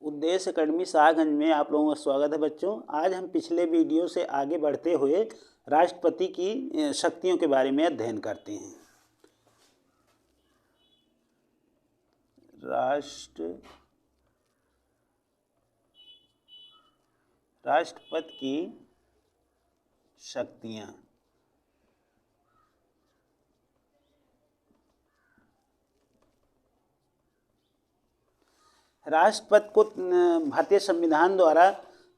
उद्देश्य अकेडमी शाहगंज में आप लोगों का स्वागत है बच्चों। आज हम पिछले वीडियो से आगे बढ़ते हुए राष्ट्रपति की शक्तियों के बारे में अध्ययन करते हैं। राष्ट्रपति की शक्तियाँ। राष्ट्रपति को भारतीय संविधान द्वारा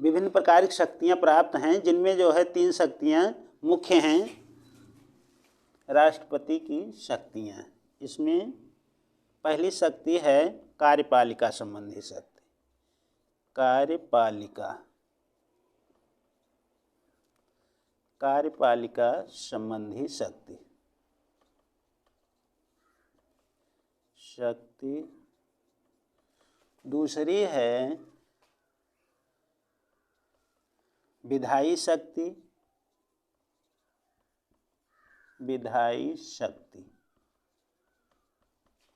विभिन्न प्रकार की शक्तियाँ प्राप्त हैं, जिनमें जो है 3 शक्तियाँ मुख्य हैं। राष्ट्रपति की शक्तियाँ, इसमें पहली शक्ति है कार्यपालिका संबंधी शक्ति। कार्यपालिका संबंधी शक्ति। दूसरी है विधायी शक्ति।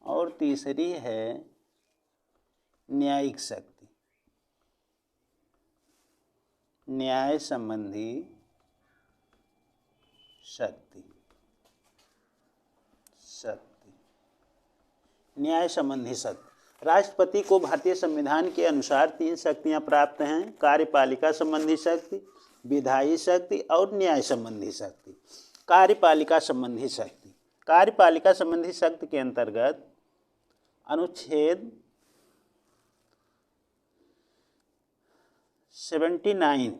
और तीसरी है न्यायिक शक्ति, न्याय संबंधी शक्ति। न्याय संबंधी शक्ति। राष्ट्रपति को भारतीय संविधान के अनुसार 3 शक्तियां प्राप्त हैं: कार्यपालिका संबंधी शक्ति, विधायी शक्ति और न्याय संबंधी शक्ति। कार्यपालिका संबंधी शक्ति। कार्यपालिका संबंधी शक्ति के अंतर्गत अनुच्छेद 79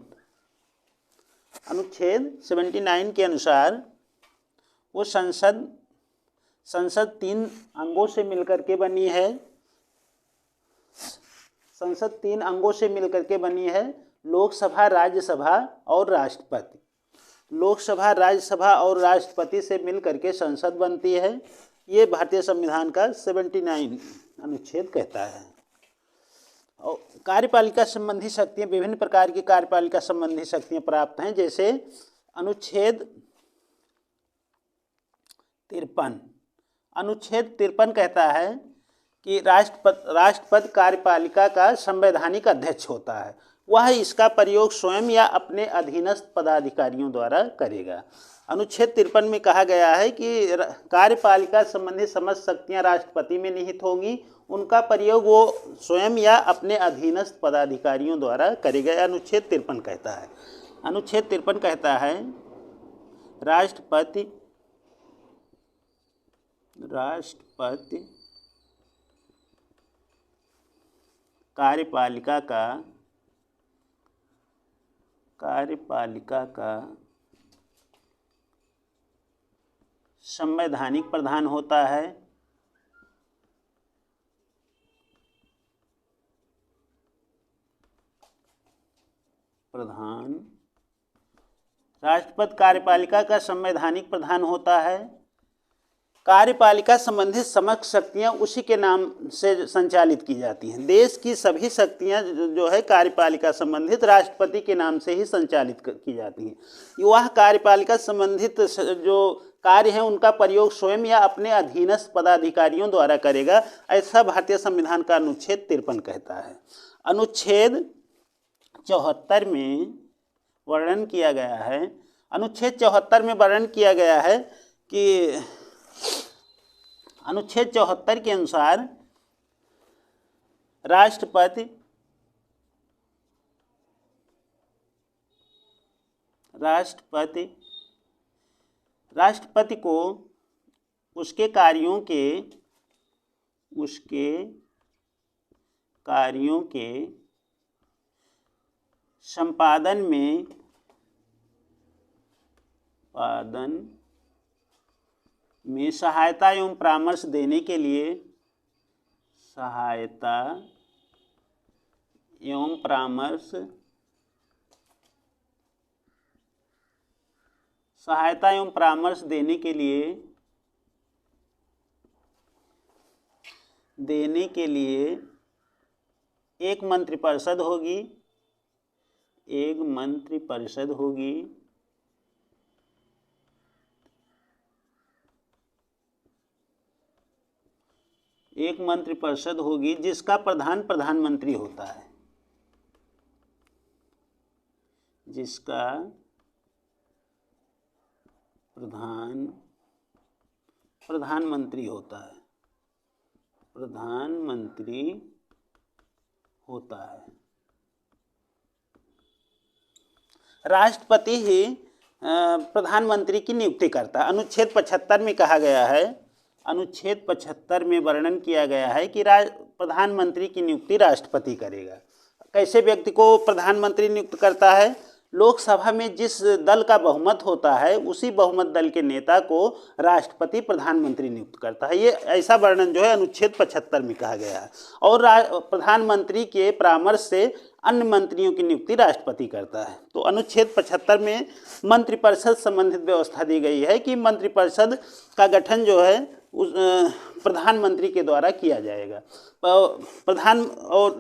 के अनुसार वो संसद 3 अंगों से मिलकर के बनी है। संसद 3 अंगों से मिलकर के बनी है: लोकसभा, राज्यसभा और राष्ट्रपति। लोकसभा, राज्यसभा और राष्ट्रपति से मिलकर के संसद बनती है। ये भारतीय संविधान का 79 अनुच्छेद कहता है। और कार्यपालिका संबंधी शक्तियाँ, विभिन्न प्रकार की कार्यपालिका संबंधी शक्तियाँ प्राप्त हैं, जैसे अनुच्छेद 53 कहता है कि राष्ट्रपति कार्यपालिका का संवैधानिक अध्यक्ष होता है। वह इसका प्रयोग स्वयं या अपने अधीनस्थ पदाधिकारियों द्वारा करेगा। अनुच्छेद 53 में कहा गया है कि कार्यपालिका संबंधी समस्त शक्तियां राष्ट्रपति में निहित होंगी। उनका प्रयोग वो स्वयं या अपने अधीनस्थ पदाधिकारियों द्वारा करेगा। अनुच्छेद 53 कहता है। अनुच्छेद 53 कहता है राष्ट्रपति कार्यपालिका का संवैधानिक प्रधान होता है। राष्ट्रपति कार्यपालिका का संवैधानिक प्रधान होता है। कार्यपालिका संबंधित समस्त शक्तियां उसी के नाम से संचालित की जाती हैं। देश की सभी शक्तियां जो है कार्यपालिका संबंधित राष्ट्रपति के नाम से ही संचालित की जाती हैं। वह कार्यपालिका संबंधित जो कार्य हैं उनका प्रयोग स्वयं या अपने अधीनस्थ पदाधिकारियों द्वारा करेगा। ऐसा भारतीय संविधान का अनुच्छेद 53 कहता है। अनुच्छेद 74 में वर्णन किया गया है। अनुच्छेद 74 में वर्णन किया गया है कि अनुच्छेद 74 के अनुसार राष्ट्रपति को उसके कार्यों के संपादन में सहायता एवं परामर्श देने के लिए एक मंत्रिपरिषद होगी। एक मंत्रिपरिषद होगी जिसका प्रधान प्रधानमंत्री होता है, जिसका प्रधान प्रधानमंत्री होता है, प्रधानमंत्री होता है। राष्ट्रपति ही प्रधानमंत्री की नियुक्ति करता है। अनुच्छेद 75 में कहा गया है, अनुच्छेद 75 में वर्णन किया गया है कि प्रधानमंत्री की नियुक्ति राष्ट्रपति करेगा। कैसे व्यक्ति को प्रधानमंत्री नियुक्त करता है? लोकसभा में जिस दल का बहुमत होता है उसी बहुमत दल के नेता को राष्ट्रपति प्रधानमंत्री नियुक्त करता है। ये ऐसा वर्णन जो है अनुच्छेद 75 में कहा गया है। और प्रधानमंत्री के परामर्श से अन्य मंत्रियों की नियुक्ति राष्ट्रपति करता है। तो अनुच्छेद 75 में मंत्रिपरिषद संबंधित व्यवस्था दी गई है कि मंत्रिपरिषद का गठन जो है उस प्रधानमंत्री के द्वारा किया जाएगा। और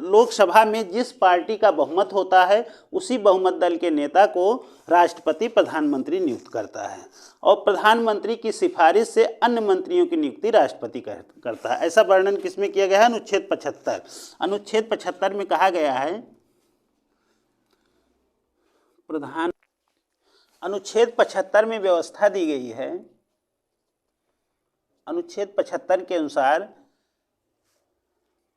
लोकसभा में जिस पार्टी का बहुमत होता है उसी बहुमत दल के नेता को राष्ट्रपति प्रधानमंत्री नियुक्त करता है। और प्रधानमंत्री की सिफारिश से अन्य मंत्रियों की नियुक्ति राष्ट्रपति करता है। ऐसा वर्णन किसमें किया गया है? अनुच्छेद 75। अनुच्छेद 75 में कहा गया है अनुच्छेद 75 में व्यवस्था दी गई है, अनुच्छेद 75 के अनुसार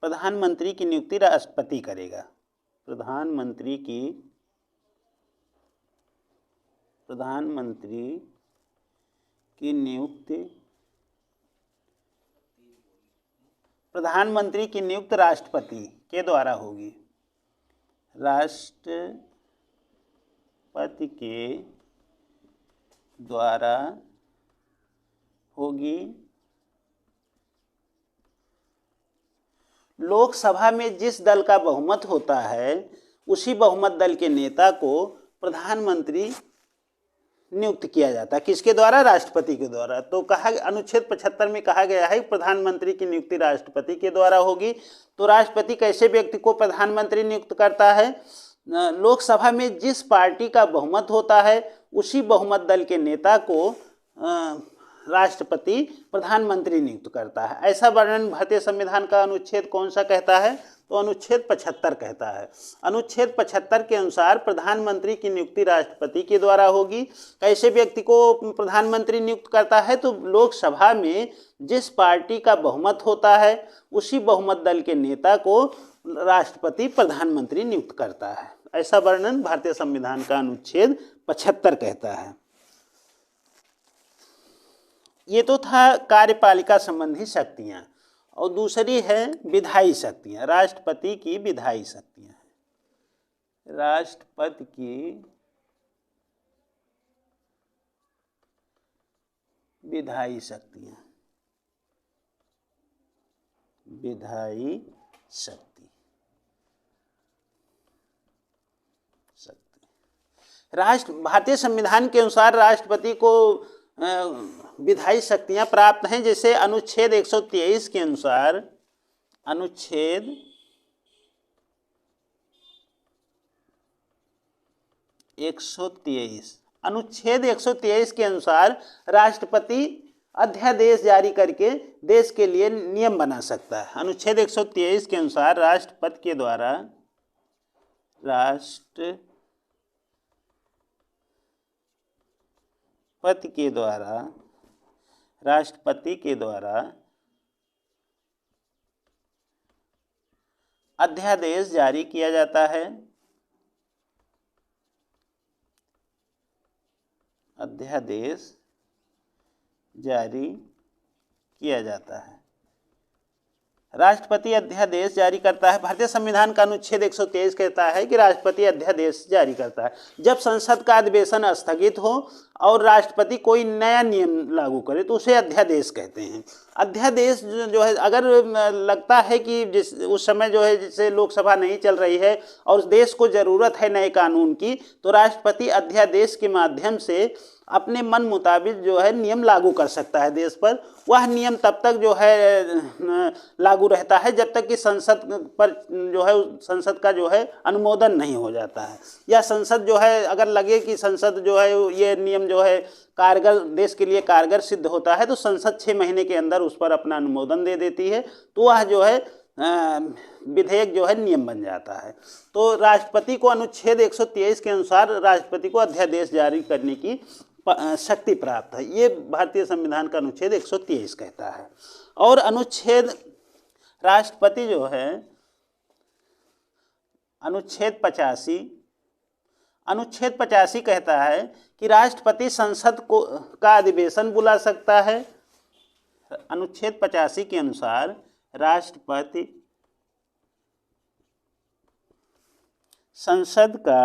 प्रधानमंत्री की नियुक्ति राष्ट्रपति करेगा। प्रधानमंत्री की नियुक्ति राष्ट्रपति के द्वारा होगी। राष्ट्रपति के द्वारा होगी। लोकसभा में जिस दल का बहुमत होता है उसी बहुमत दल के नेता को प्रधानमंत्री नियुक्त किया जाता है। किसके द्वारा? राष्ट्रपति के द्वारा। तो कहा अनुच्छेद 75 में कहा गया है प्रधानमंत्री की नियुक्ति राष्ट्रपति के द्वारा होगी। तो राष्ट्रपति कैसे व्यक्ति को प्रधानमंत्री नियुक्त करता है? लोकसभा में जिस पार्टी का बहुमत होता है उसी बहुमत दल के नेता को राष्ट्रपति प्रधानमंत्री नियुक्त करता है। ऐसा वर्णन भारतीय संविधान का अनुच्छेद कौन सा कहता है? तो अनुच्छेद 75 कहता है। अनुच्छेद 75 के अनुसार प्रधानमंत्री की नियुक्ति राष्ट्रपति के द्वारा होगी। कैसे व्यक्ति को प्रधानमंत्री नियुक्त करता है? तो लोकसभा में जिस पार्टी का बहुमत होता है उसी बहुमत दल के नेता को राष्ट्रपति प्रधानमंत्री नियुक्त करता है। ऐसा वर्णन भारतीय संविधान का अनुच्छेद 75 कहता है। ये तो था कार्यपालिका संबंधी शक्तियां, और दूसरी है विधायी शक्तियां। राष्ट्रपति की विधायी शक्तियां, राष्ट्रपति की विधायी शक्तियां, विधायी शक्ति भारतीय संविधान के अनुसार राष्ट्रपति को विधायी शक्तियां प्राप्त हैं। जैसे अनुच्छेद 123 के अनुसार, अनुच्छेद 123 के अनुसार राष्ट्रपति अध्यादेश जारी करके देश के लिए नियम बना सकता है। अनुच्छेद 123 के अनुसार राष्ट्रपति के द्वारा राष्ट्रपति के द्वारा अध्यादेश जारी किया जाता है। अध्यादेश जारी किया जाता है। राष्ट्रपति अध्यादेश जारी करता है। भारतीय संविधान का अनुच्छेद 123 कहता है कि राष्ट्रपति अध्यादेश जारी करता है जब संसद का अधिवेशन स्थगित हो और राष्ट्रपति कोई नया नियम लागू करे तो उसे अध्यादेश कहते हैं। अध्यादेश जो है, अगर लगता है कि उस समय जो है जैसे लोकसभा नहीं चल रही है और देश को ज़रूरत है नए कानून की, तो राष्ट्रपति अध्यादेश के माध्यम से अपने मन मुताबिक जो है नियम लागू कर सकता है देश पर। वह नियम तब तक जो है लागू रहता है जब तक कि संसद पर जो है संसद का जो है अनुमोदन नहीं हो जाता है, या संसद जो है अगर लगे कि संसद जो है ये नियम जो है कारगर, देश के लिए कारगर सिद्ध होता है तो संसद 6 महीने के अंदर उस पर अपना अनुमोदन दे देती है, तो वह जो है विधेयक जो है नियम बन जाता है। तो राष्ट्रपति को अनुच्छेद 123 के अनुसार राष्ट्रपति को अध्यादेश जारी करने की शक्ति प्राप्त है। ये भारतीय संविधान का अनुच्छेद 123 कहता है। और अनुच्छेद राष्ट्रपति जो है अनुच्छेद 85 कहता है कि राष्ट्रपति संसद को का अधिवेशन बुला सकता है। अनुच्छेद 85 के अनुसार राष्ट्रपति संसद का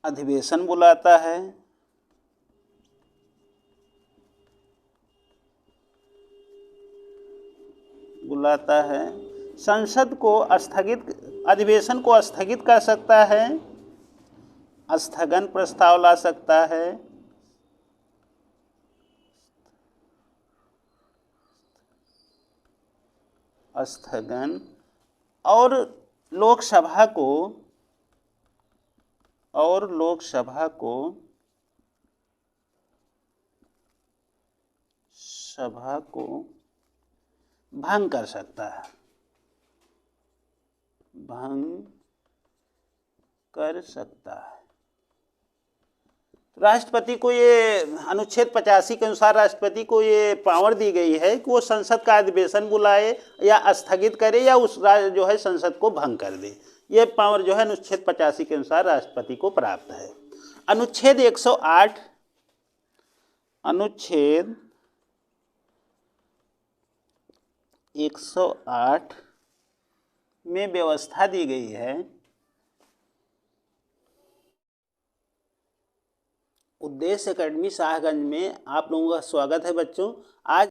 अधिवेशन बुलाता है। संसद को अधिवेशन को स्थगित कर सकता है, स्थगन प्रस्ताव ला सकता है, स्थगन, और लोकसभा को भंग कर सकता है, राष्ट्रपति को ये अनुच्छेद 85 के अनुसार राष्ट्रपति को ये पावर दी गई है कि वो संसद का अधिवेशन बुलाए या स्थगित करे या उस जो है संसद को भंग कर दे। ये पावर जो है अनुच्छेद 85 के अनुसार राष्ट्रपति को प्राप्त है। अनुच्छेद 108 में व्यवस्था दी गई है, उद्देश्य एकेडमी शाहगंज में आप लोगों का स्वागत है बच्चों। आज